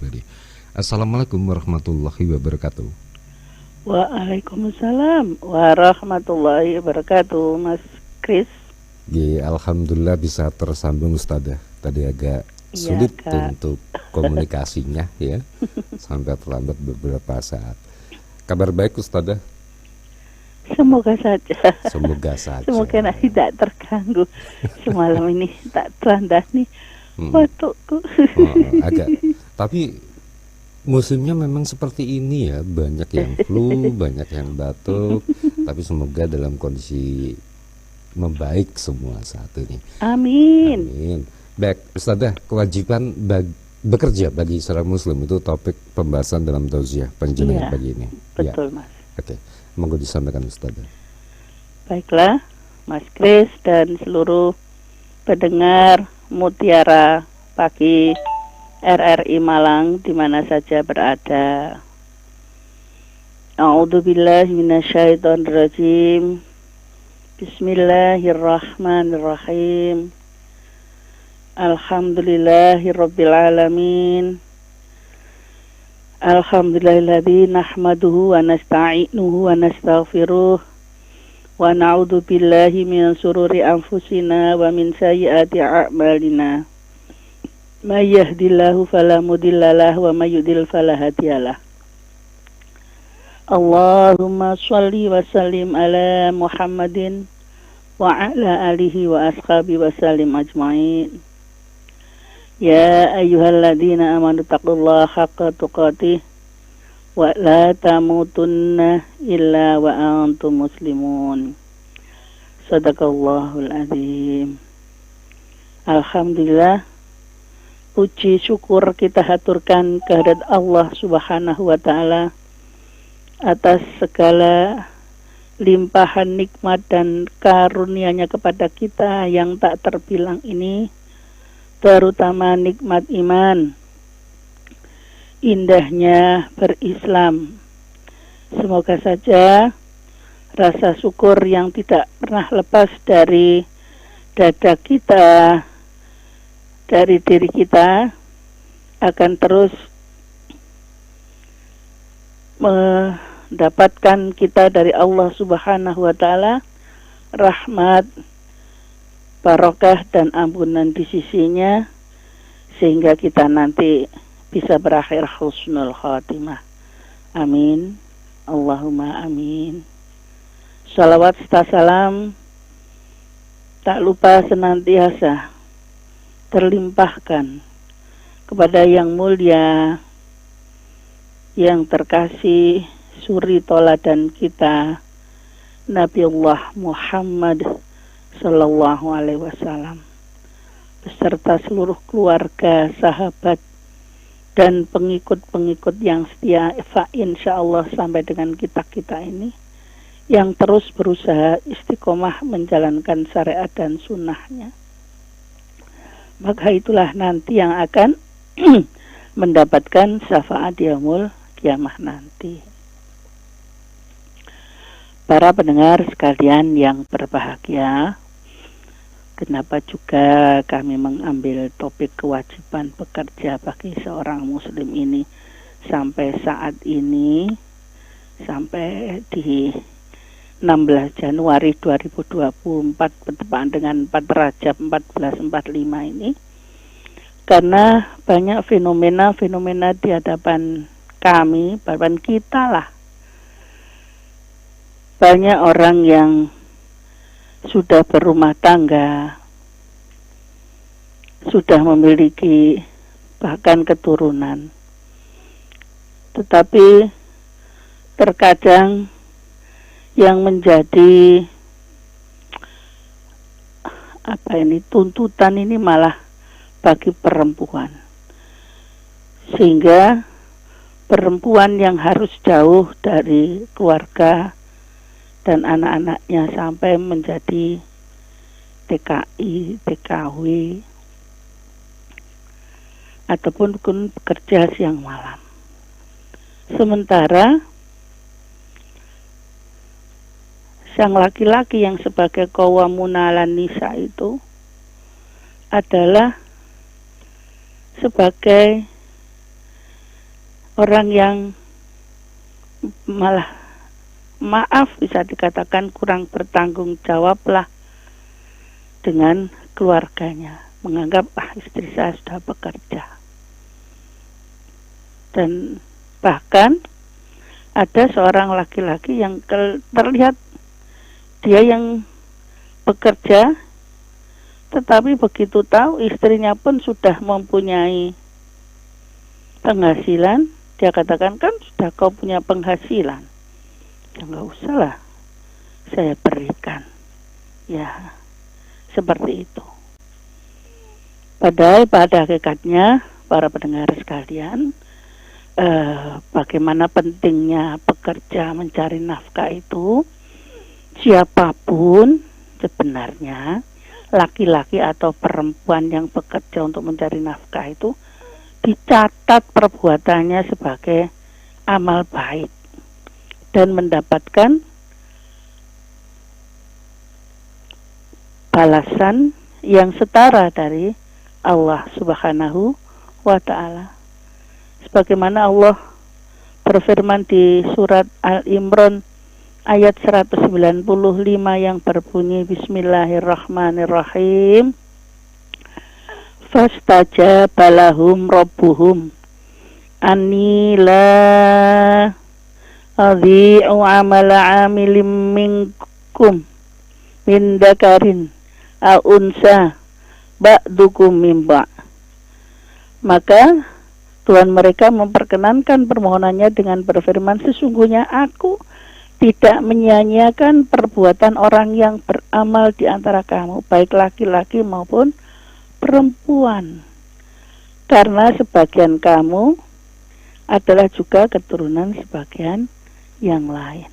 pribadi. Assalamualaikum warahmatullahi wabarakatuh. Waalaikumsalam warahmatullahi wabarakatuh, Mas Kris. Alhamdulillah bisa tersambung Ustazah. Tadi agak Iya, sulit Kak. untuk komunikasinya ya, sampai terlambat beberapa saat. Kabar baik Ustazah? Semoga saja. Semoga saja. Semoga tidak terganggu. Semalam ini tak terandani batukku. Agak. Tapi musimnya memang seperti ini ya, banyak yang flu, banyak yang batuk. Tapi semoga dalam kondisi membaik semua saat ini. Amin. Amin. Baik, Ustazah, kewajiban bekerja bagi seorang muslim itu topik pembahasan dalam tausiah penjenengan Iya, pagi ini. betul, Ya. Mas. Oke, monggo disampaikan Ustazah. Baiklah, Mas Kris dan seluruh pendengar Mutiara Pagi RRI Malang di mana saja berada. A'udzubillahi minasyaitonirrajim. Bismillahirrahmanirrahim. Alhamdulillahirabbil alamin. Alhamdulillahilladzi nahmaduhu wa nasta'inuhu wa nastaghfiruh wa na'udzu billahi min shururi anfusina wa min sayyiati a'malina. May yahdihillahu fala mudhillalah wa may yudhlil fala hadiyalah. Allahumma shalli wa sallim ala Muhammadin wa ala alihi wa ashabi wa sallim ajma'in. Ya ayyuhalladzina amanu taqullaha haqqa tuqatih wa la tamutunna illa wa antum muslimun. Sadaqallahul azim. Alhamdulillah, puji syukur kita haturkan kehadirat Allah Subhanahu wa taala atas segala limpahan nikmat dan karunia-Nya kepada kita yang tak terbilang ini, terutama nikmat iman, indahnya berislam. Semoga saja rasa syukur yang tidak pernah lepas dari dada kita, dari diri kita, akan terus mendapatkan kita dari Allah Subhanahu wa taala rahmat, barokah dan ampunan di sisinya, sehingga kita nanti bisa berakhir husnul khatimah. Amin. Allahumma amin. Salawat serta salam tak lupa senantiasa terlimpahkan kepada yang mulia, yang terkasih, suri toladan kita, Nabiullah Muhammad Sallallahu Alaihi Wasallam, beserta seluruh keluarga, sahabat, dan pengikut-pengikut yang setia, insya Allah sampai dengan kita ini, yang terus berusaha istiqomah menjalankan syariat dan sunnahnya. Maka itulah nanti yang akan mendapatkan syafaat yaumul kiamah nanti. Para pendengar sekalian yang berbahagia, kenapa juga kami mengambil topik kewajiban bekerja bagi seorang muslim ini sampai saat ini, sampai di 16 Januari 2024 bertepatan dengan 4 Rajab 1445 ini, karena banyak fenomena-fenomena di hadapan kami, hadapan kita lah. Banyak orang yang sudah berumah tangga, sudah memiliki bahkan keturunan, tetapi terkadang yang menjadi tuntutan ini malah bagi perempuan, sehingga perempuan yang harus jauh dari keluarga dan anak-anaknya sampai menjadi TKI, TKW, ataupun bekerja siang malam. Sementara sang laki-laki yang sebagai qawwamuna 'alan nisa itu adalah sebagai orang yang malah maaf bisa dikatakan kurang bertanggung jawablah dengan keluarganya, menganggap istri saya sudah bekerja. Dan bahkan ada seorang laki-laki yang terlihat dia yang bekerja, tetapi begitu tahu istrinya pun sudah mempunyai penghasilan, dia katakan, kan sudah kau punya penghasilan, ya nggak usah lah saya berikan. Ya, seperti itu. Padahal pada hakikatnya para pendengar sekalian, bagaimana pentingnya bekerja mencari nafkah itu, siapapun sebenarnya, laki-laki atau perempuan yang bekerja untuk mencari nafkah itu dicatat perbuatannya sebagai amal baik dan mendapatkan balasan yang setara dari Allah Subhanahu wa ta'ala. Sebagaimana Allah berfirman di surat Al-Imran ayat 195 yang berbunyi Bismillahirrahmanirrahim. Fastajaba lahum rabbuhum anni la adhi'u amala amilin minkum min dakarin au unsa ba'dukum min ba'. Maka Tuhan mereka memperkenankan permohonannya dengan berfirman, sesungguhnya aku tidak menyia-nyiakan perbuatan orang yang beramal di antara kamu, baik laki-laki maupun perempuan, karena sebagian kamu adalah juga keturunan sebagian yang lain.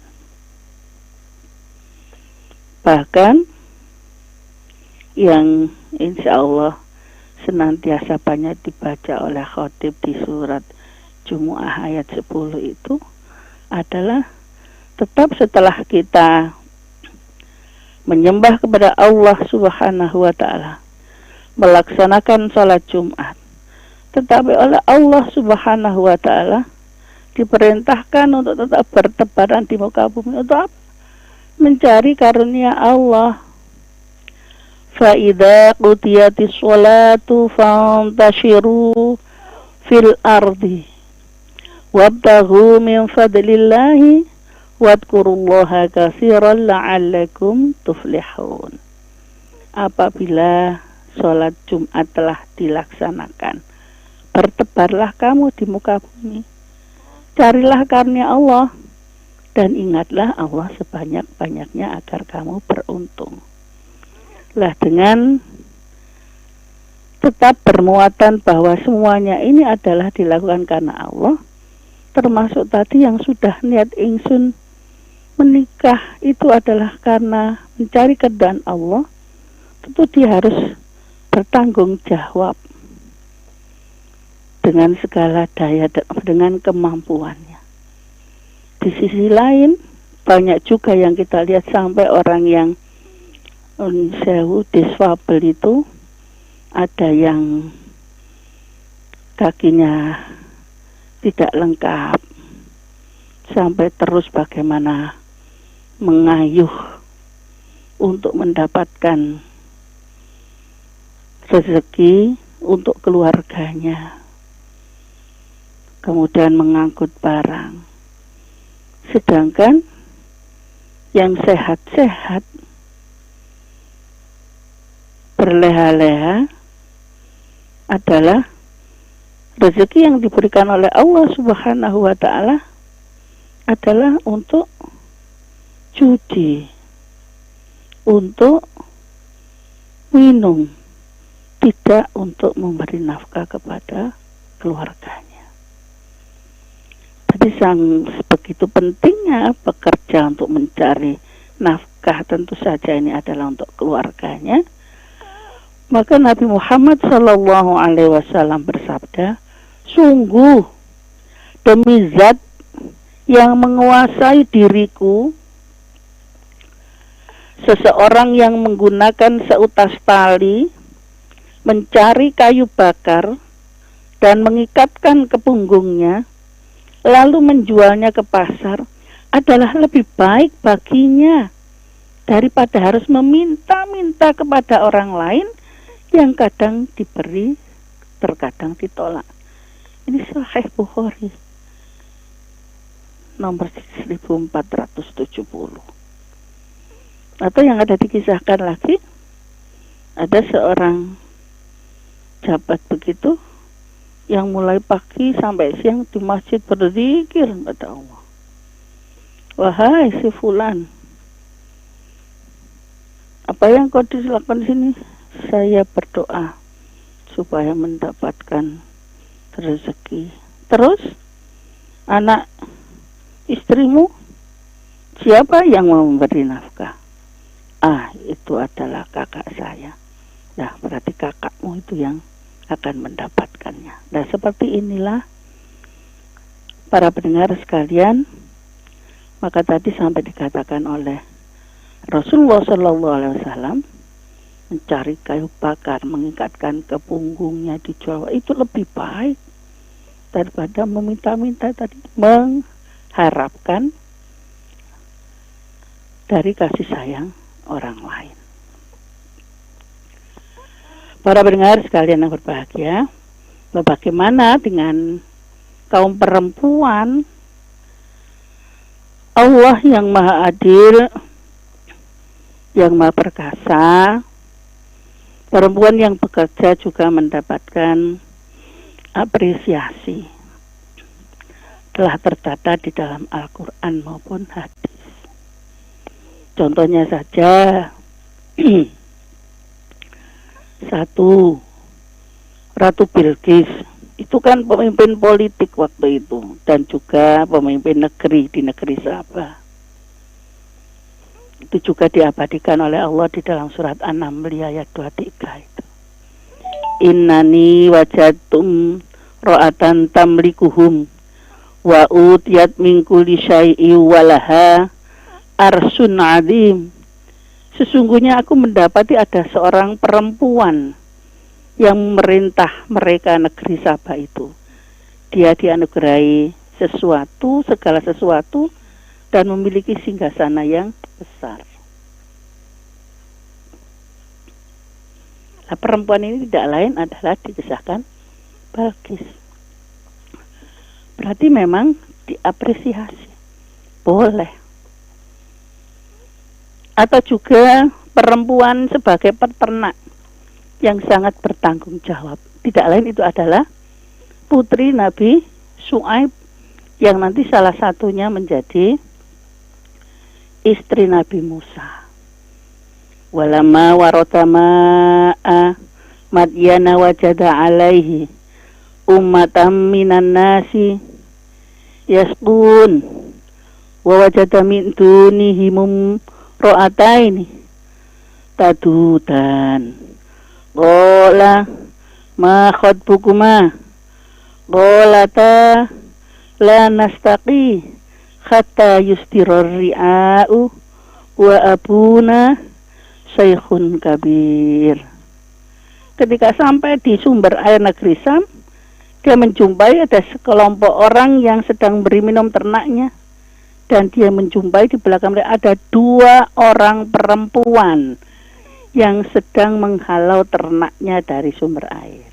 Bahkan yang insya Allah senantiasa banyak dibaca oleh khotib di surat Jumu'ah ayat 10 itu adalah tetap setelah kita menyembah kepada Allah Subhanahu wa ta'ala, melaksanakan sholat Jumat, tetapi oleh Allah Subhanahu wa ta'ala diperintahkan untuk tetap bertebaran di muka bumi untuk apa? Mencari karunia Allah. Fa idza qudiyatis sholatu fantashiru fil ardi wabtaghu min fadlillahi wadhkurullaha katsiran la'allakum tuflihun. Apabila sholat Jumat telah dilaksanakan, bertebarlah kamu di muka bumi, carilah karunia Allah, dan ingatlah Allah sebanyak-banyaknya agar kamu beruntung. Lah, dengan tetap bermuatan bahwa semuanya ini adalah dilakukan karena Allah, termasuk tadi yang sudah niat ingsun menikah itu adalah karena mencari keridhaan Allah, tentu dia harus bertanggung jawab dengan segala daya dengan kemampuannya. Di sisi lain banyak juga yang kita lihat sampai orang yang sewu disfabel itu, ada yang kakinya tidak lengkap, sampai terus bagaimana mengayuh untuk mendapatkan rezeki untuk keluarganya, kemudian mengangkut barang. Sedangkan yang sehat-sehat berleha-leha adalah rezeki yang diberikan oleh Allah Subhanahu wa ta'ala adalah untuk judi, untuk minum, tidak untuk memberi nafkah kepada keluarganya. Jadi begitu pentingnya bekerja untuk mencari nafkah, tentu saja ini adalah untuk keluarganya. Maka Nabi Muhammad SAW bersabda, sungguh demi zat yang menguasai diriku, seseorang yang menggunakan seutas tali mencari kayu bakar dan mengikatkan ke punggungnya, lalu menjualnya ke pasar adalah lebih baik baginya daripada harus meminta-minta kepada orang lain yang kadang diberi, terkadang ditolak. Ini Sahih Bukhari nomor 1470. Atau yang ada dikisahkan lagi, ada seorang jabat begitu yang mulai pagi sampai siang di masjid berzikir kepada Allah. Wahai si fulan, apa yang kau dilakukan di sini? Saya berdoa supaya mendapatkan rezeki. Terus anak istrimu siapa yang mau memberi nafkah? Itu adalah kakak saya. Nah, berarti kakakmu itu yang akan mendapatkannya. Nah, seperti inilah para pendengar sekalian, maka tadi sampai dikatakan oleh Rasulullah SAW mencari kayu bakar, mengikatkan ke punggungnya di Jawa, itu lebih baik daripada meminta-minta tadi, mengharapkan dari kasih sayang orang lain. Para pendengar sekalian yang berbahagia, bagaimana dengan kaum perempuan? Allah yang maha adil, yang maha perkasa, perempuan yang bekerja juga mendapatkan apresiasi. Telah tercatat di dalam Al-Quran maupun hadis. Contohnya saja, satu, Ratu Bilqis itu kan pemimpin politik waktu itu dan juga pemimpin negeri di negeri Sabah. Itu juga diabadikan oleh Allah di dalam surat An-Naml ayat 23 itu. Innani wajadtum ra'atan tamlikuhum wa utiyat min kulli syai'in walaha arsun azim. Sesungguhnya aku mendapati ada seorang perempuan yang memerintah mereka negeri Sabah itu. Dia dianugerahi sesuatu, segala sesuatu, dan memiliki singgasana yang besar. Nah, perempuan ini tidak lain adalah dikisahkan Bilqis. Berarti memang diapresiasi. Boleh. Atau juga perempuan sebagai peternak yang sangat bertanggung jawab. Tidak lain itu adalah putri Nabi Syuaib yang nanti salah satunya menjadi istri Nabi Musa. Walamma waratama Madyana wajada alaihi ummatan minan nasi yasqun wa wajada min dunihim ro'ataini tadudan qala ma khatbukuma qolata la nastaqi hatta yustirar ri'a'u wa abuna syekhun kabir. Ketika sampai di sumber air negeri Sam, dia menjumpai ada sekelompok orang yang sedang beri minum ternaknya. Dan dia menjumpai di belakang mereka ada 2 orang perempuan yang sedang menghalau ternaknya dari sumber air.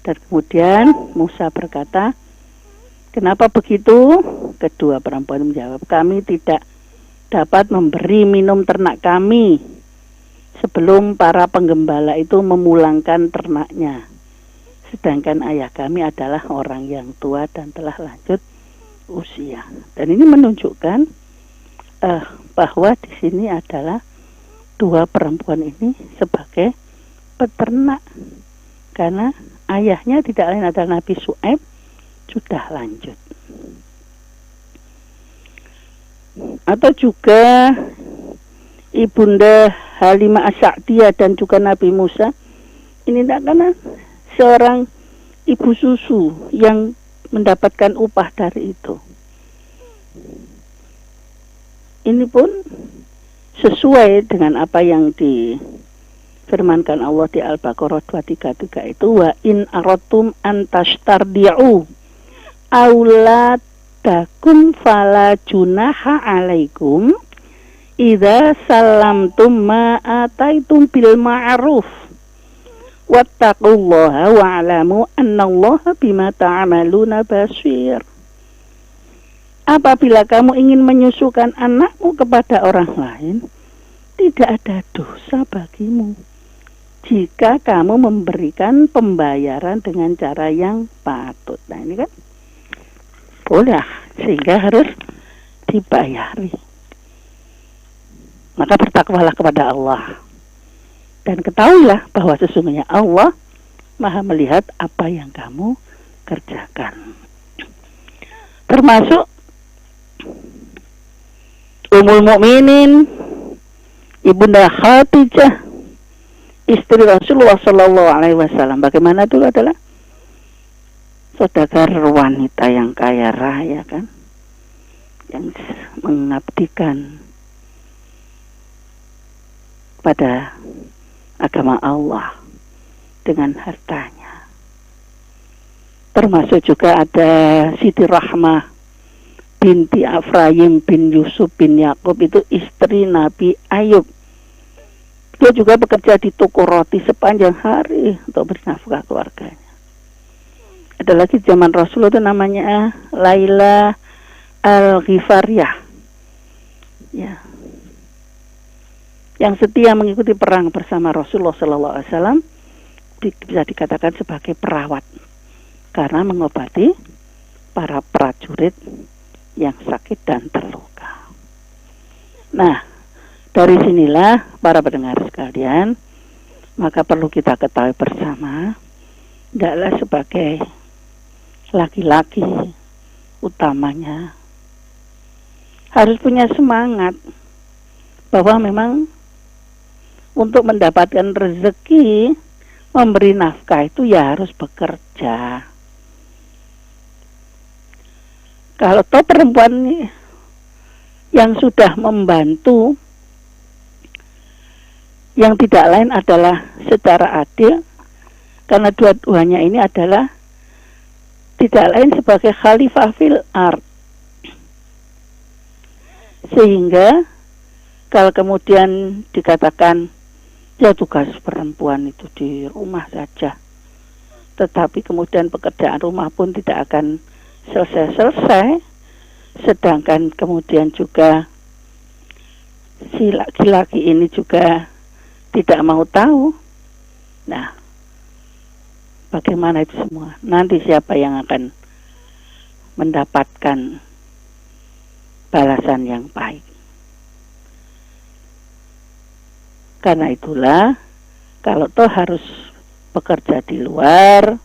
Dan kemudian Musa berkata, kenapa begitu? Kedua perempuan menjawab, kami tidak dapat memberi minum ternak kami sebelum para penggembala itu memulangkan ternaknya. Sedangkan ayah kami adalah orang yang tua dan telah lanjut usia. Dan ini menunjukkan bahwa di sini adalah 2 perempuan ini sebagai peternak, karena ayahnya tidak lain adalah Nabi Syuaib sudah lanjut. Atau juga Ibunda Halimah As-Sa'diyah dan juga Nabi Musa ini karena seorang ibu susu yang mendapatkan upah dari itu. Ini pun sesuai dengan apa yang difirmankan Allah di Al-Baqarah 233 itu, wa in aratum an tastardi'u auladakum fala junaha alaikum idza salamtum ma ataitum bil ma'ruf wattaqullaha wa'lamu annallaha bima ta'maluna basir. Apabila kamu ingin menyusukan anakmu kepada orang lain, tidak ada dosa bagimu jika kamu memberikan pembayaran dengan cara yang patut. Nah ini kan boleh, sehingga harus dibayari. Maka bertakwalah kepada Allah. Dan ketahuilah bahwa sesungguhnya Allah Maha melihat apa yang kamu kerjakan. Termasuk Ummul Mukminin Ibunda Khadijah, istri Rasulullah Shallallahu Alaihi Wasallam. Bagaimana itu adalah saudagar wanita yang kaya raya kan, yang mengabdikan pada agama Allah dengan hartanya. Termasuk juga ada Siti Rahmah binti Afrayim bin Yusuf bin Yakub, itu istri Nabi Ayub. Dia juga bekerja di toko roti sepanjang hari untuk bernafkah keluarganya. Ada lagi zaman Rasul itu namanya Laila Al-Ghifariyah, ya, yang setia mengikuti perang bersama Rasulullah SAW, bisa dikatakan sebagai perawat karena mengobati para prajurit yang sakit dan terluka. Nah, dari sinilah para pendengar sekalian, maka perlu kita ketahui bersama, adalah sebagai laki-laki utamanya harus punya semangat bahwa memang untuk mendapatkan rezeki, memberi nafkah itu ya harus bekerja. Kalau toh perempuan yang sudah membantu, yang tidak lain adalah secara adil, karena dua-duanya ini adalah tidak lain sebagai khalifah fil ard. Sehingga kalau kemudian dikatakan ya tugas perempuan itu di rumah saja, tetapi kemudian pekerjaan rumah pun tidak akan selesai-selesai, sedangkan kemudian juga si laki-laki ini juga tidak mau tahu. Nah, bagaimana itu semua? Nanti siapa yang akan mendapatkan balasan yang baik? Karena itulah, kalau toh harus bekerja di luar,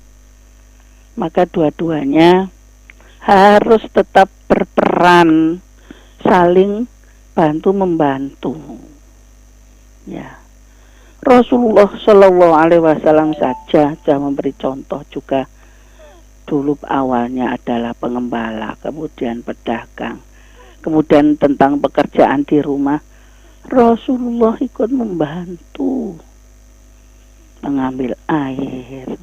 maka dua-duanya harus tetap berperan, saling bantu-membantu. Ya, Rasulullah Shallallahu Alaihi Wasallam saja memberi contoh juga. Dulu awalnya adalah pengembala, kemudian pedagang, kemudian tentang pekerjaan di rumah, Rasulullah ikut membantu mengambil air,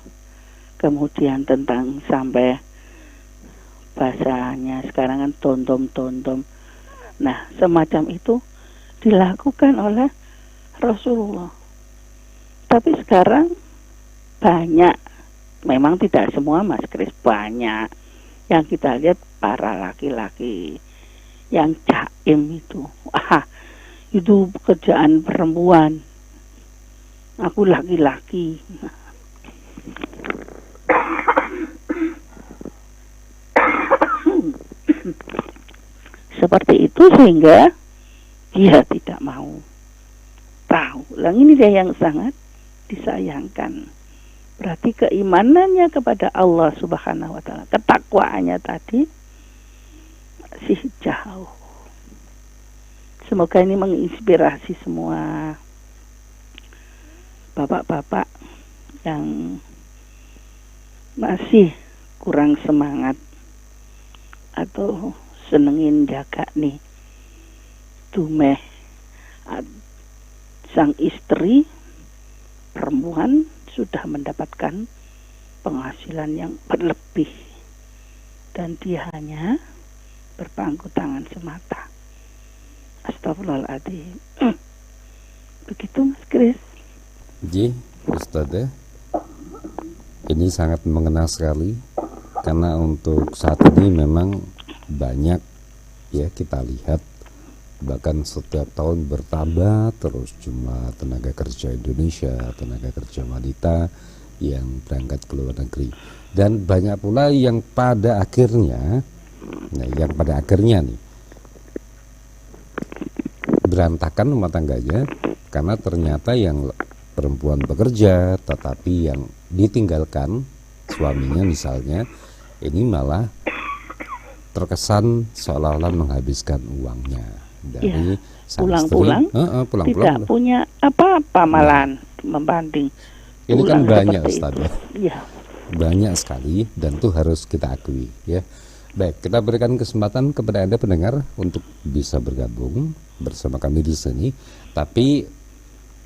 kemudian tentang sampai bahasanya sekarang kan tondom-tondom. Nah, semacam itu dilakukan oleh Rasulullah. Tapi sekarang banyak, memang tidak semua Mas Kris, banyak yang kita lihat para laki-laki yang jaim itu. Itu pekerjaan perempuan. Aku laki-laki. Seperti itu sehingga dia tidak mau tahu. Ini dia yang sangat disayangkan. Berarti keimanannya kepada Allah Subhanahu wa taala, ketakwaannya tadi masih jauh. Semoga ini menginspirasi semua bapak-bapak yang masih kurang semangat atau senengin jaga nih dumeh sang istri perempuan sudah mendapatkan penghasilan yang berlebih dan dia hanya berpangku tangan semata. Astagfirullahaladzim. Begitu Mas Kris. Ji, Ustazah, ini sangat mengena sekali karena untuk saat ini memang banyak ya kita lihat, bahkan setiap tahun bertambah terus jumlah tenaga kerja Indonesia, tenaga kerja wanita yang berangkat ke luar negeri, dan banyak pula yang pada akhirnya nih berantakan rumah tangganya karena ternyata yang perempuan bekerja tetapi yang ditinggalkan suaminya misalnya ini malah terkesan seolah-olah menghabiskan uangnya dari sang pulang-pulang istri, tidak punya apa-apa malahan membanding. Ini kan banyak Ustaz ya. Banyak sekali dan itu harus kita akui ya. Baik, kita berikan kesempatan kepada Anda pendengar untuk bisa bergabung bersama kami di sini. Tapi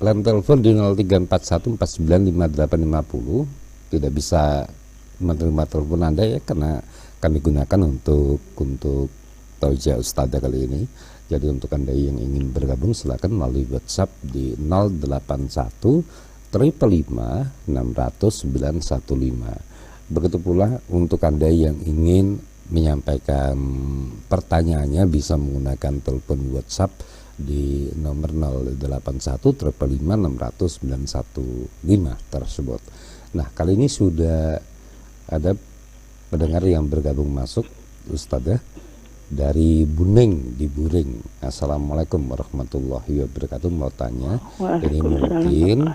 line telepon di 0341495850 tidak bisa menerima telepon Anda ya, karena kami gunakan untuk Tausiah Ustazah kali ini. Jadi untuk Anda yang ingin bergabung silakan melalui WhatsApp di 081 555 600 915. Begitu pula untuk Anda yang ingin menyampaikan pertanyaannya bisa menggunakan telepon WhatsApp di nomor 081 555 600 915 tersebut. Nah, kali ini sudah ada pendengar yang bergabung masuk, Ustazah, dari Buning di Buring. Assalamualaikum warahmatullahi wabarakatuh. Mau tanya, ini mungkin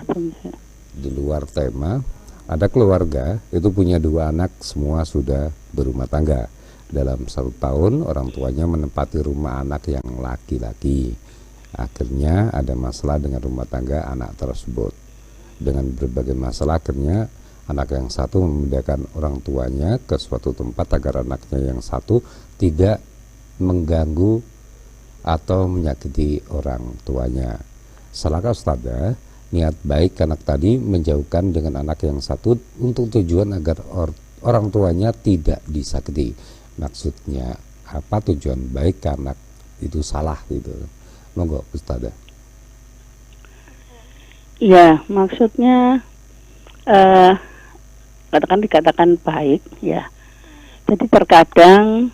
di luar tema, ada keluarga itu punya 2 anak, semua sudah berumah tangga. Dalam 1 tahun orang tuanya menempati rumah anak yang laki-laki. Akhirnya ada masalah dengan rumah tangga anak tersebut. Dengan berbagai masalah akhirnya anak yang satu memindahkan orang tuanya ke suatu tempat agar anaknya yang satu tidak mengganggu atau menyakiti orang tuanya. Salahkah Ustazah niat baik anak tadi menjauhkan dengan anak yang satu untuk tujuan agar orang tuanya tidak disakiti? Maksudnya apa tujuan baik anak itu salah gitu? Monggo Ustazah. Ya, maksudnya dikatakan baik ya. Jadi terkadang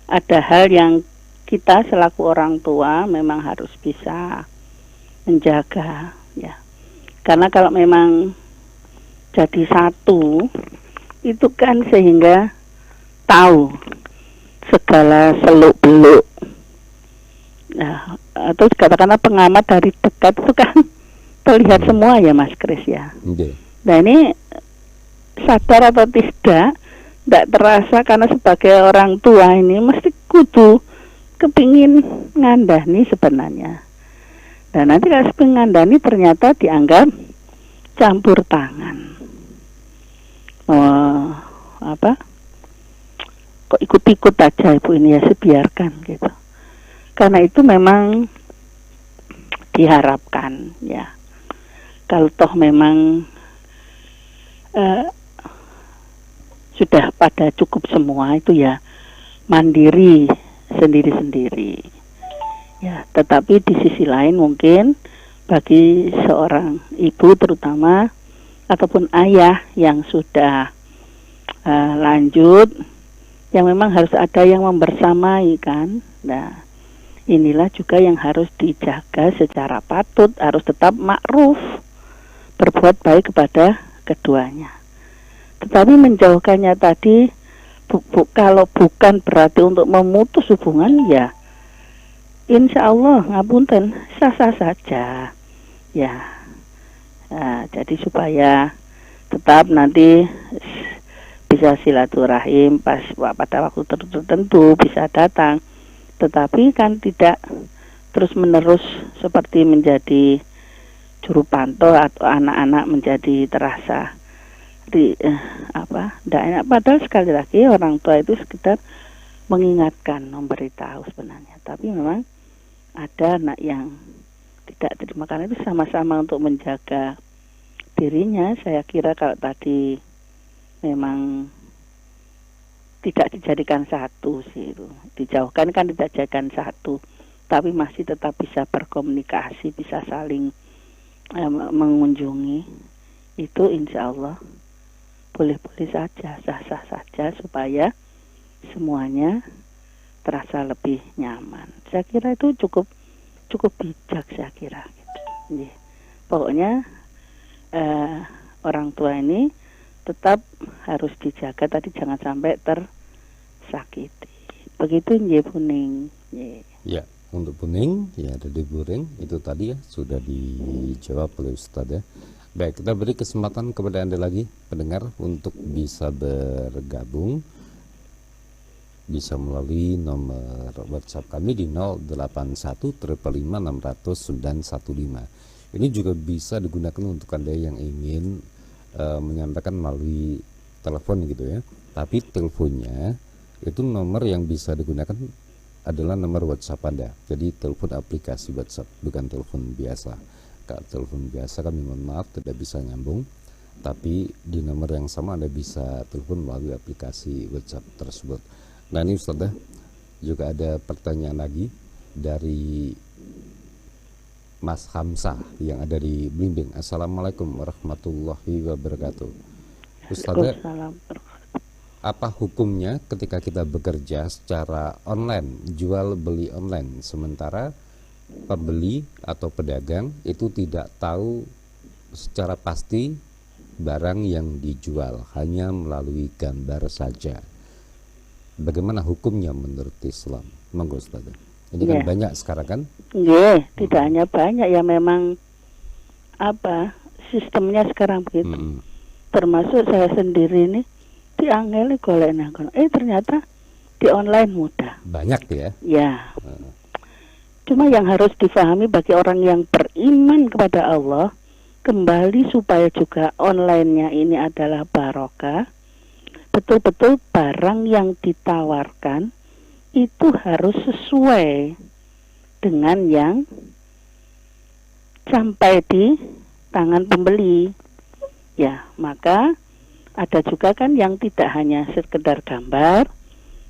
ada hal yang kita selaku orang tua memang harus bisa menjaga ya. Karena kalau memang jadi satu itu kan sehingga tahu segala seluk-beluk. Nah, atau katakanlah pengamat dari dekat itu kan terlihat semua ya Mas Kris ya. Nah ini sadar atau tidak terasa karena sebagai orang tua ini mesti kudu kepingin ngandani sebenarnya. Dan nanti kalau ngandani ternyata dianggap campur tangan. Kok ikut-ikut aja ibu ini ya, sebiarkan gitu. Karena itu memang diharapkan ya. Kalau toh memang sudah pada cukup semua itu ya mandiri sendiri-sendiri ya. Tetapi di sisi lain mungkin bagi seorang ibu terutama ataupun ayah yang sudah lanjut yang memang harus ada yang membersamai kan. Nah inilah juga yang harus dijaga secara patut, harus tetap ma'ruf, berbuat baik kepada keduanya. Tetapi menjauhkannya tadi kalau bukan berarti untuk memutus hubungan ya insya Allah ngapunten sah-sah saja ya. Nah, jadi supaya tetap nanti bisa silaturahim pada waktu tertentu bisa datang, tetapi kan tidak terus menerus seperti menjadi juru pantau atau anak-anak menjadi terasa tidak enak. Padahal sekali lagi orang tua itu sekedar mengingatkan, memberitahu sebenarnya. Tapi memang ada anak yang tidak terima, karena itu sama-sama untuk menjaga dirinya. Saya kira kalau tadi memang tidak dijadikan satu sih itu. Dijauhkan kan tidak dijadikan satu, tapi masih tetap bisa berkomunikasi, bisa saling mengunjungi. Itu insya Allah boleh-boleh saja, sah-sah saja supaya semuanya terasa lebih nyaman. Saya kira itu cukup bijak saya kira. Gitu. Pokoknya orang tua ini tetap harus dijaga, tadi jangan sampai tersakiti. Begitu nggih Puning. Ya, untuk Puning ya ada di Buring itu tadi ya sudah dijawab oleh Ustadz ya. Baik, kita beri kesempatan kepada Anda lagi pendengar untuk bisa bergabung, bisa melalui nomor WhatsApp kami di 081 555 600 915. Ini juga bisa digunakan untuk Anda yang ingin menyampaikan melalui telepon gitu ya. Tapi teleponnya itu nomor yang bisa digunakan adalah nomor WhatsApp Anda. Jadi telepon aplikasi WhatsApp, bukan telepon biasa. Kalau telepon biasa kami mohon maaf tidak bisa nyambung. Tapi di nomor yang sama Anda bisa telepon melalui aplikasi WhatsApp tersebut. Nah ini Ustaz juga ada pertanyaan lagi dari Mas Hamzah yang ada di Blimbing. Assalamualaikum warahmatullahi wabarakatuh. Ustaz, apa hukumnya ketika kita bekerja secara online, jual beli online, sementara pembeli atau pedagang itu tidak tahu secara pasti barang yang dijual, hanya melalui gambar saja? Bagaimana hukumnya menurut Islam? Monggo Ustaz. Ini kan banyak sekarang kan? Iya, tidak hanya banyak ya, memang sistemnya sekarang begitu. Termasuk saya sendiri ini diangeli golek nang ternyata di online mudah. Banyak ya? Ya. Cuma yang harus difahami bagi orang yang beriman kepada Allah, kembali supaya juga online-nya ini adalah barokah. Betul-betul barang yang ditawarkan itu harus sesuai dengan yang sampai di tangan pembeli. Ya, maka ada juga kan yang tidak hanya sekedar gambar,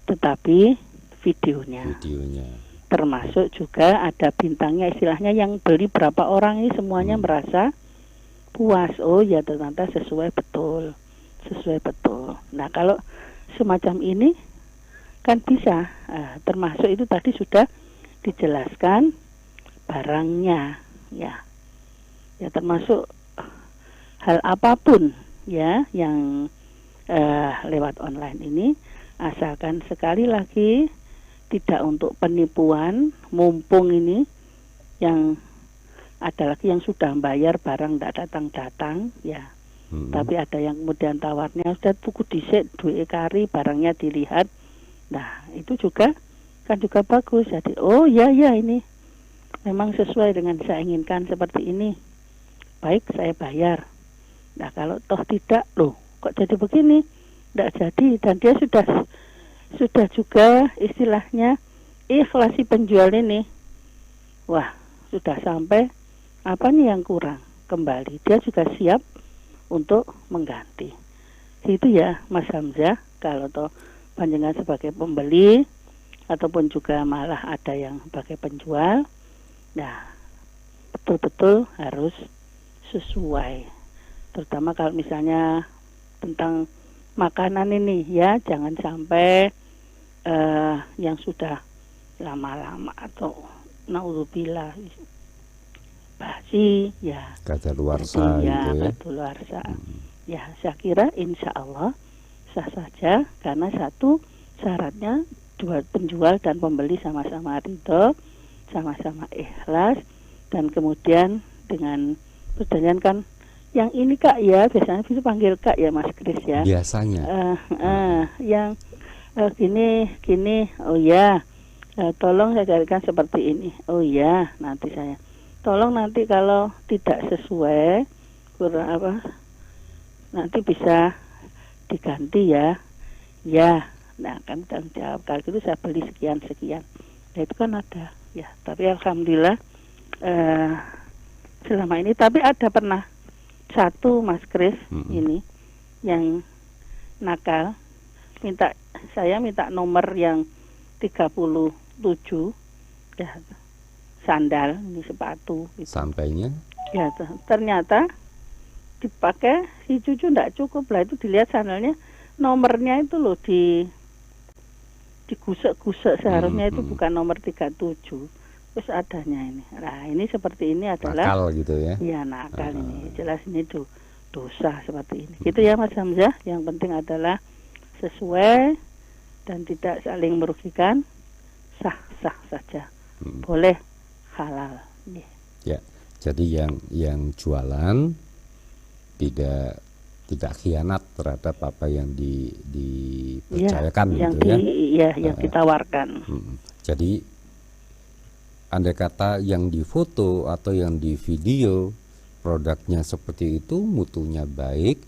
tetapi videonya. Termasuk juga ada bintangnya, istilahnya yang beli berapa orang ini semuanya merasa puas. Oh ya ternyata sesuai betul. Nah kalau semacam ini kan bisa, termasuk itu tadi sudah dijelaskan barangnya, ya termasuk hal apapun ya yang lewat online ini, asalkan sekali lagi tidak untuk penipuan. Mumpung ini yang ada lagi yang sudah bayar barang tidak datang ya, tapi ada yang kemudian tawarnya sudah tuku dhisik duwe kari, barangnya dilihat. Nah, itu juga kan juga bagus. Jadi, oh ya ini memang sesuai dengan saya inginkan seperti ini. Baik, saya bayar. Nah, kalau toh tidak, loh, kok jadi begini? Tidak jadi, dan dia sudah juga istilahnya ikhlasi penjual ini. Wah, sudah sampai apa nih yang kurang? Kembali, dia juga siap untuk mengganti. Itu ya, Mas Hamzah, kalau toh panjenengan sebagai pembeli ataupun juga malah ada yang sebagai penjual, nah betul-betul harus sesuai. Terutama kalau misalnya tentang makanan ini ya, jangan sampai yang sudah lama-lama atau naudzubillah basi ya, kadaluarsa ya, gitu ya. kadaluarsa. Ya, saya kira insya Allah sah saja, karena satu syaratnya dua penjual dan pembeli sama-sama ridho, sama-sama ikhlas, dan kemudian dengan perjanjian kan yang ini Kak ya, biasanya itu panggil Kak ya Mas Kris ya. Biasanya. Yang gini, oh ya, tolong saya carikan seperti ini. Oh ya, nanti saya. Tolong nanti kalau tidak sesuai, kurang nanti bisa diganti ya. Ya, nah kan tanggung jawab. Kalau itu saya beli sekian. Nah itu kan ada ya. Tapi alhamdulillah selama ini, tapi ada pernah satu Mas Kris ini yang nakal, minta saya minta nomor yang 37 ya, sandal ini sepatu gitu. Sampainya Ya ternyata dipakai si cucu enggak cukup lah, itu dilihat sandalnya nomornya itu loh digusek-gusek, seharusnya itu bukan nomor 37. Terus adanya ini. Nah, ini seperti ini adalah nakal gitu ya. Iya, nakal ini. Jelas ini dosa seperti ini. Gitu ya Mas Hamzah. Yang penting adalah sesuai dan tidak saling merugikan, sah-sah saja. Boleh halal. Ya. Jadi yang jualan tidak khianat terhadap apa yang dipercayakan ya, gitu ya. Iya, yang ditawarkan. Jadi andai kata yang difoto atau yang di video produknya seperti itu, mutunya baik,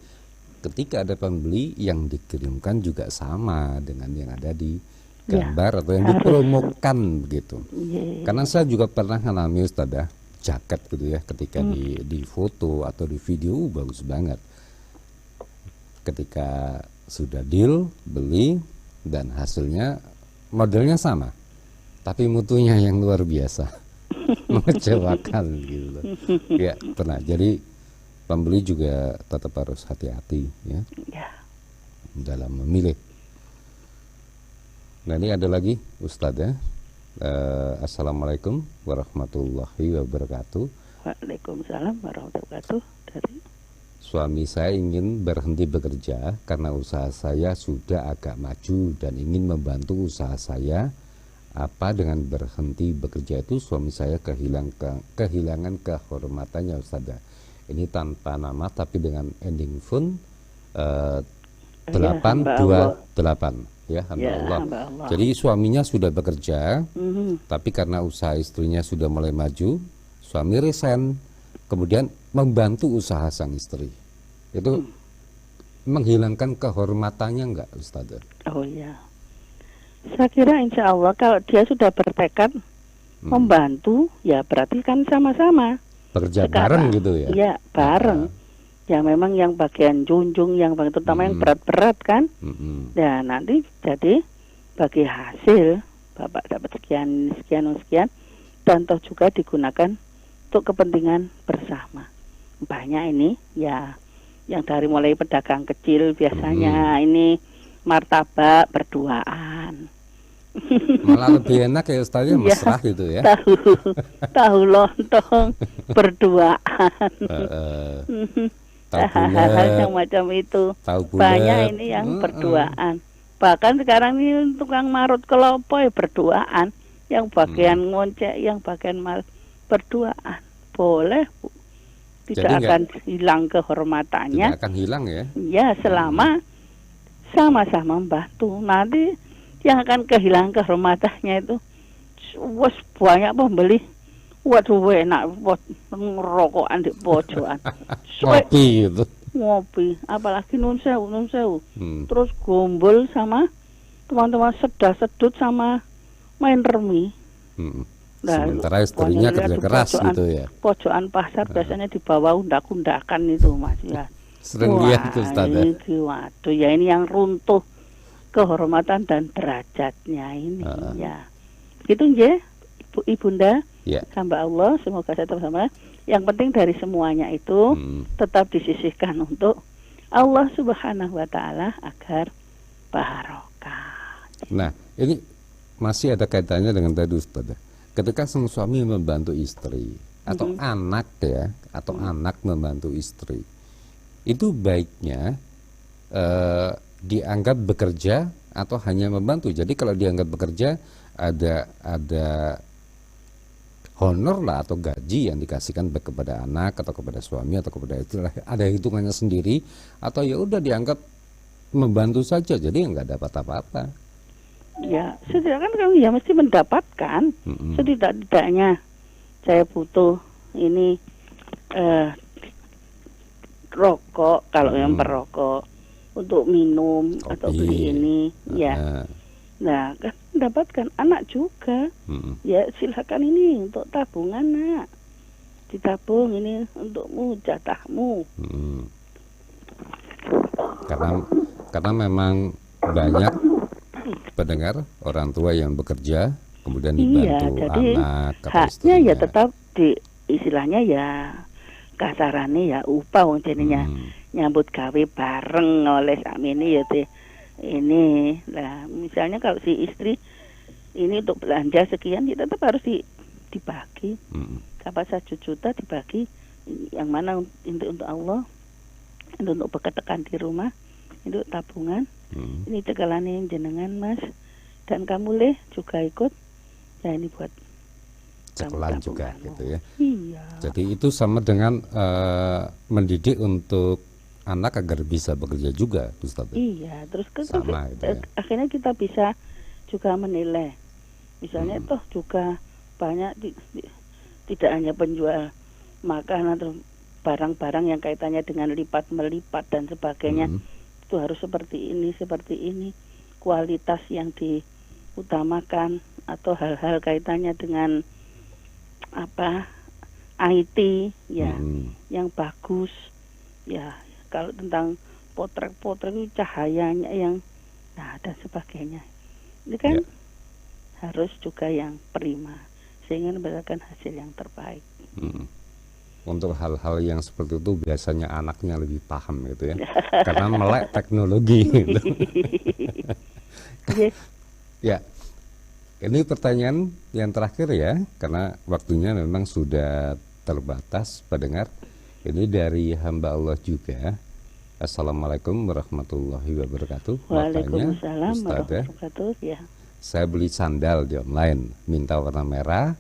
ketika ada pembeli yang dikirimkan juga sama dengan yang ada di gambar atau yang dipromokan begitu. Karena saya juga pernah mengalami Ustadzah, jaket gitu ya, ketika di foto atau di video bagus banget. Ketika sudah deal, beli, dan hasilnya modelnya sama, tapi mutunya yang luar biasa, mengecewakan gitu. Ya pernah. Jadi pembeli juga tetap harus hati-hati ya dalam memilih. Nah ini ada lagi Ustadz ya. Assalamualaikum warahmatullahi wabarakatuh. Waalaikumsalam warahmatullahi wabarakatuh. Dari suami saya ingin berhenti bekerja karena usaha saya sudah agak maju dan ingin membantu usaha saya. Apa dengan berhenti bekerja itu suami saya kehilangan kehormatannya Ustazah. Ini tanpa nama tapi dengan ending phone 828 ya, hamba Allah. Jadi suaminya sudah bekerja, tapi karena usaha istrinya sudah mulai maju, suami resign, kemudian membantu usaha sang istri. Itu menghilangkan kehormatannya enggak Ustazah? Oh iya. Saya kira insya Allah kalau dia sudah bertekad membantu, ya berarti kan sama-sama. Bekerja bareng gitu ya? Iya, bareng. Ya memang yang bagian junjung, yang terutama yang berat-berat kan. Ya nanti jadi bagi hasil Bapak dapat sekian dan toh juga digunakan untuk kepentingan bersama. Banyak ini ya, yang dari mulai pedagang kecil biasanya ini martabak berduaan. Malah lebih enak ya Ustaznya, mesra gitu ya. Tahu lontong berduaan. Hal-hal yang macam itu banyak ini yang berduaan. Bahkan sekarang ini tukang marut kelopo ya berduaan, yang bagian ngoncek, yang bagian berduaan. Boleh Bu, tidak akan hilang kehormatannya. Tidak akan hilang ya. Ya selama sama-sama membantu. Nanti yang akan kehilangan kehormatannya itu banyak pembeli. Waduh enak ngerokokan di pojokan. Ngopi gitu. Ngopi, apalagi nun sewu. Terus gombol sama teman-teman sedut sama main remi. Nah, sementara istrinya kerja keras gitu ya. Pojokan pasar biasanya dibawa undak-undakan itu Mas ya. Sering lihat tuh Ustaz. Waduh ya, ini yang runtuh kehormatan dan derajatnya ini ya. Gitu ya Ibunda. Hamba Allah, semoga saya bersama. Yang penting dari semuanya itu tetap disisihkan untuk Allah Subhanahu wa Ta'ala agar barokah. Nah, ini masih ada kaitannya dengan tadi Ustaz. Ketika sang suami membantu istri atau anak ya, atau anak membantu istri, itu baiknya dianggap bekerja atau hanya membantu. Jadi kalau dianggap bekerja ada honor lah atau gaji yang dikasihkan kepada anak atau kepada suami atau kepada istri, ada hitungannya sendiri, atau ya udah dianggap membantu saja, jadi nggak dapat apa-apa. Ya setidaknya kan ya mesti mendapatkan. Setidak-tidaknya saya butuh ini rokok kalau yang perokok, untuk minum kopi, atau beli ini ya. Nah kan mendapatkan, anak juga ya silakan ini untuk tabungan nak, ditabung ini untukmu, jatahmu. Karena memang banyak pendengar, orang tua yang bekerja kemudian Iya, dibantu jadi anak atau haknya istrinya. ya tetap di istilahnya ya kasarannya ya upah wong jadinya nyambut gawe bareng oleh sakmene ya ini lah. Misalnya kalau si istri ini untuk belanja sekian ya tetap harus dibagi. Apa 1 juta dibagi yang mana untuk Allah, untuk beketekan di rumah, untuk tabungan. Ini cekalane jenengan Mas, dan kamu Leh juga ikut. Ya ini buat Cekelan juga gitu ya. Iya. Jadi itu sama dengan mendidik untuk anak agar bisa bekerja juga, Ustaz. Iya, terus sama itu ya. Akhirnya kita bisa juga menilai. Misalnya toh juga banyak tidak hanya penjual makanan atau barang-barang yang kaitannya dengan lipat melipat dan sebagainya. Itu harus seperti ini, kualitas yang diutamakan atau hal-hal kaitannya dengan apa IT ya, yang bagus ya. Kalau tentang potret-potret itu cahayanya yang dan sebagainya, ini kan harus juga yang prima sehingga mendapatkan hasil yang terbaik. Untuk hal-hal yang seperti itu biasanya anaknya lebih paham gitu ya, karena melek teknologi gitu. Ya, ini pertanyaan yang terakhir ya, karena waktunya memang sudah terbatas, pendengar. Ini dari hamba Allah juga. Assalamualaikum warahmatullahi wabarakatuh. Waalaikumsalam warahmatullahi wabarakatuh. Ya. Saya beli sandal di online, minta warna merah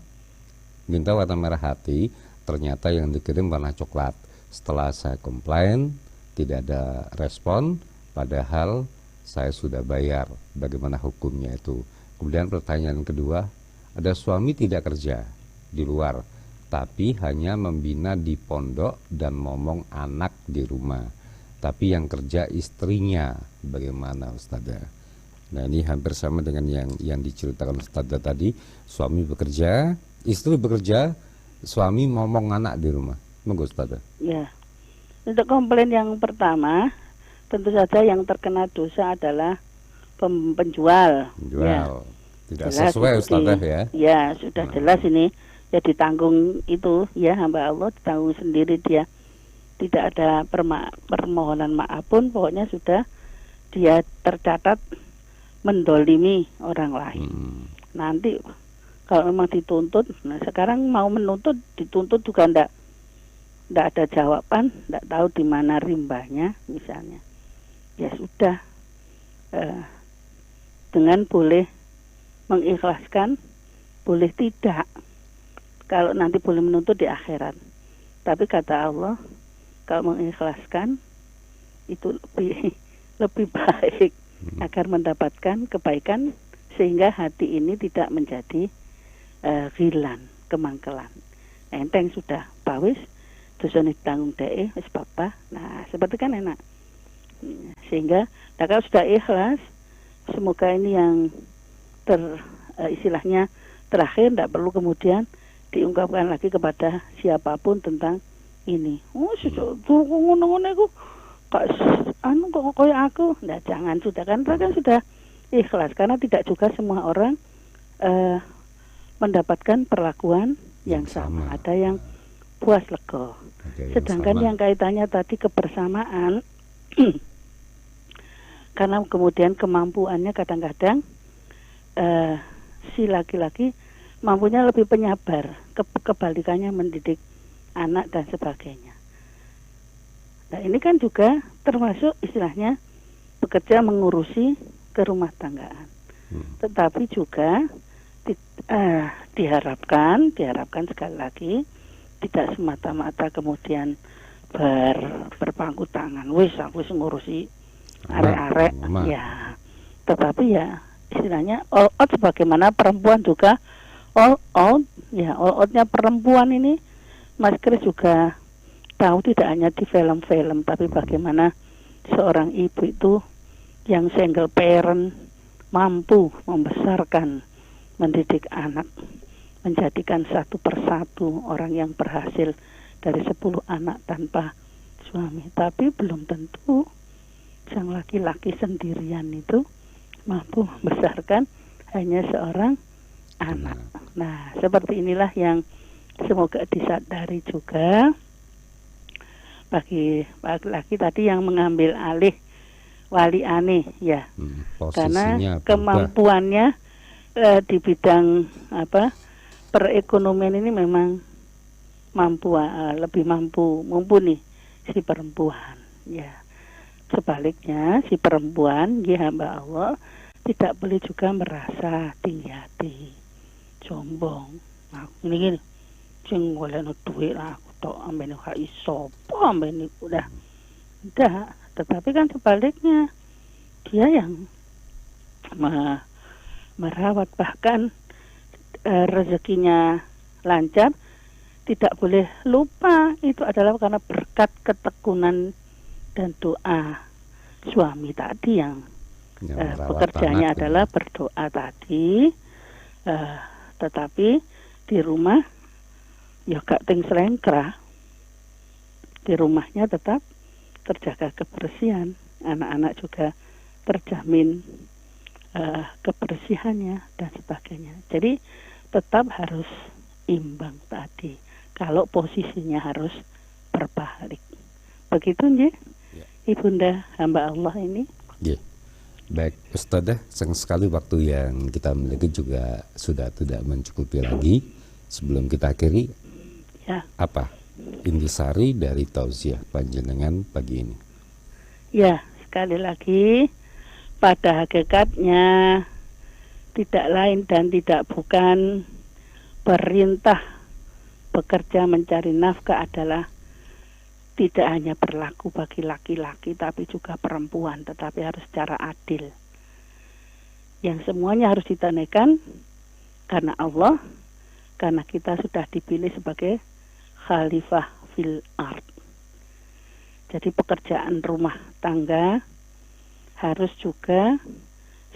hati, ternyata yang dikirim warna coklat. Setelah saya komplain, tidak ada respon, padahal saya sudah bayar. Bagaimana hukumnya itu? Kemudian pertanyaan kedua, ada suami tidak kerja di luar, tapi hanya membina di pondok dan momong anak di rumah. Tapi yang kerja istrinya, bagaimana Ustazah? Nah ini hampir sama dengan yang diceritakan Ustazah tadi. Suami bekerja, istri bekerja, suami momong anak di rumah. Monggo Ustazah. Ya, untuk komplain yang pertama, tentu saja yang terkena dosa adalah penjual. Ya. Tidak jelas sesuai Ustazah ya. Ya sudah jelas ini. Ya ditanggung itu ya hamba Allah, ditanggung sendiri dia. Tidak ada permohonan maaf pun, pokoknya sudah dia tercatat mendolimi orang lain. Nanti kalau memang dituntut, nah sekarang mau menuntut, dituntut juga ndak ada jawaban, ndak tahu di mana rimbanya misalnya. Ya sudah, dengan boleh mengikhlaskan, boleh tidak. Kalau nanti boleh menuntut di akhirat. Tapi kata Allah, kalau mengikhlaskan itu lebih baik agar mendapatkan kebaikan sehingga hati ini tidak menjadi ghilan, kemangkelan. Enteng sudah bawis, dosane tanggung dae wis papa. Nah, seperti kan enak. Sehingga kalau sudah ikhlas, semoga ini yang istilahnya terakhir, tidak perlu kemudian diungkapkan lagi kepada siapapun tentang ini. Oh, sudah ngono-ngono iku kok koyo aku. Nah, jangan, sudah kan sudah ikhlas, karena tidak juga semua orang mendapatkan perlakuan yang sama. Ada yang puas lega. Sedangkan yang kaitannya tadi kebersamaan karena kemudian kemampuannya kadang-kadang si laki-laki mampunya lebih penyabar, kebalikannya mendidik anak dan sebagainya. Nah ini kan juga termasuk istilahnya bekerja mengurusi kerumah tanggaan. Tetapi juga diharapkan sekali lagi tidak semata-mata kemudian berpangku tangan, wis ngurusi arek-arek ya. Tetapi ya istilahnya all out, sebagaimana perempuan juga all outnya perempuan ini Mas Kris juga tahu, tidak hanya di film-film, tapi bagaimana seorang ibu itu yang single parent mampu membesarkan, mendidik anak, menjadikan satu persatu orang yang berhasil dari 10 anak tanpa suami. Tapi belum tentu sang laki-laki sendirian itu mampu membesarkan hanya seorang anak. Nah, seperti inilah yang semoga disadari juga bagi laki-laki tadi yang mengambil alih wali aneh ya. Karena kemampuannya di bidang perekonomian ini memang lebih mumpuni si perempuan ya. Sebaliknya si perempuan ya hamba Allah tidak boleh juga merasa tinggi hati, sombong. Nah, ini sing golekno duit aku tok ambene gak iso apa ambene udah. Enggak, tetapi kan sebaliknya dia yang merawat, bahkan rezekinya lancar. Tidak boleh lupa itu adalah karena berkat ketekunan dan doa suami tadi yang pekerjaannya adalah berdoa tadi, tetapi di rumah ya gak ting selengkra, di rumahnya tetap terjaga kebersihan, anak-anak juga terjamin kebersihannya dan sebagainya. Jadi tetap harus imbang tadi. Kalau posisinya harus berbalik. Begitu nggih, ya. Ibunda hamba Allah ini. Ya. Baik, Ustadzah, sayang sekali waktu yang kita miliki juga sudah tidak mencukupi lagi. Sebelum kita akhiri, ya. Apa intisari dari tausiah panjenengan pagi ini? Ya, sekali lagi pada hakikatnya tidak lain dan tidak bukan perintah bekerja mencari nafkah adalah tidak hanya berlaku bagi laki-laki tapi juga perempuan, tetapi harus secara adil. Yang semuanya harus ditunaikan karena Allah, karena kita sudah dipilih sebagai khalifah fil ard. Jadi pekerjaan rumah tangga harus juga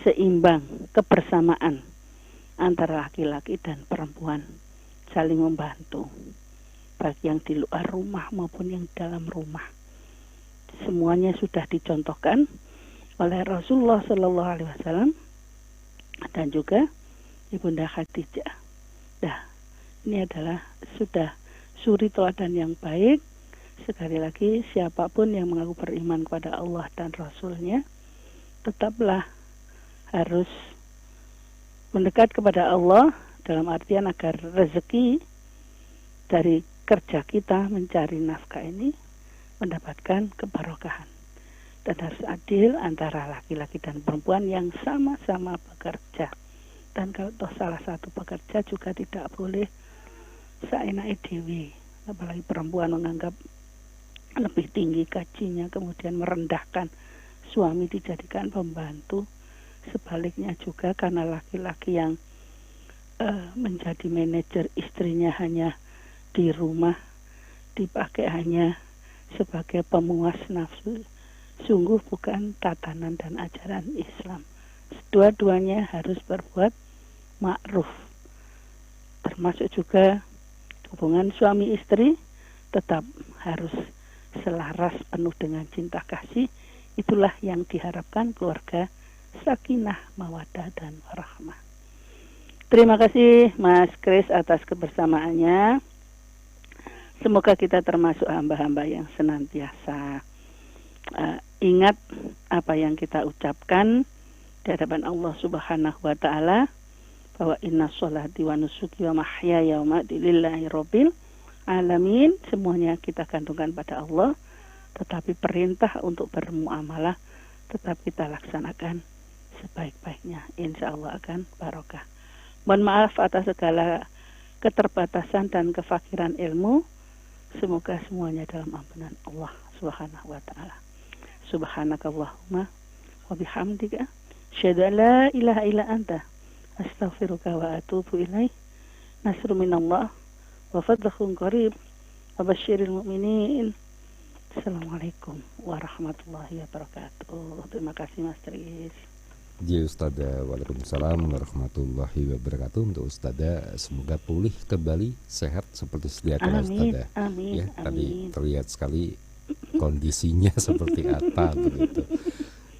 seimbang, kebersamaan antara laki-laki dan perempuan, saling membantu, baik yang di luar rumah maupun yang dalam rumah. Semuanya sudah dicontohkan oleh Rasulullah Shallallahu Alaihi Wasallam dan juga Ibunda Khadijah. Nah, ini adalah sudah suri teladan yang baik. Sekali lagi, siapapun yang mengaku beriman kepada Allah dan Rasulnya, tetaplah harus mendekat kepada Allah, dalam artian agar rezeki dari kerja kita mencari nafkah ini mendapatkan kebarokahan. Dan harus adil antara laki-laki dan perempuan yang sama-sama bekerja. Dan kalau toh salah satu bekerja juga tidak boleh saenake dhewe. Apalagi perempuan menganggap lebih tinggi gajinya, kemudian merendahkan suami dijadikan pembantu. Sebaliknya juga karena laki-laki yang menjadi manajer, istrinya hanya di rumah dipakai hanya sebagai pemuas nafsu, sungguh bukan tatanan dan ajaran Islam. Dua-duanya harus berbuat ma'ruf, termasuk juga hubungan suami istri tetap harus selaras penuh dengan cinta kasih. Itulah yang diharapkan keluarga sakinah, mawaddah dan warahmah. Terima kasih Mas Kris atas kebersamaannya. Semoga kita termasuk hamba-hamba yang senantiasa ingat apa yang kita ucapkan di hadapan Allah Subhanahu wa taala, bahwa inna sholati wa nusuki wa mahyaya wa mamati lillahi rabbil alamin. Semuanya kita gantungkan pada Allah, tetapi perintah untuk bermuamalah tetap kita laksanakan sebaik-baiknya. Insya Allah akan barokah. Mohon maaf atas segala keterbatasan dan kefakiran ilmu. Semoga semuanya dalam ampunan Allah Subhanahu wa taala. Subhanakallahumma wa bihamdika asyhadu an la ilaha illa anta astaghfiruka wa atubu ilaik. Nasrun minallah wa fadlun qarib wa basyiril mu'minin. Assalamualaikum warahmatullahi wabarakatuh. Terima kasih Mas Tris. Ya Ustadzah, waalaikumsalam warahmatullahi wabarakatuh. Untuk Ustadzah semoga pulih kembali, sehat seperti sedia kala Ustadzah. Amin, ya, amin. Tadi terlihat sekali kondisinya seperti apa begitu.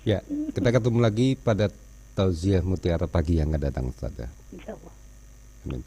Ya, kita ketemu lagi pada tausiah mutiara pagi yang akan datang, Ustaz. Insyaallah. Amin.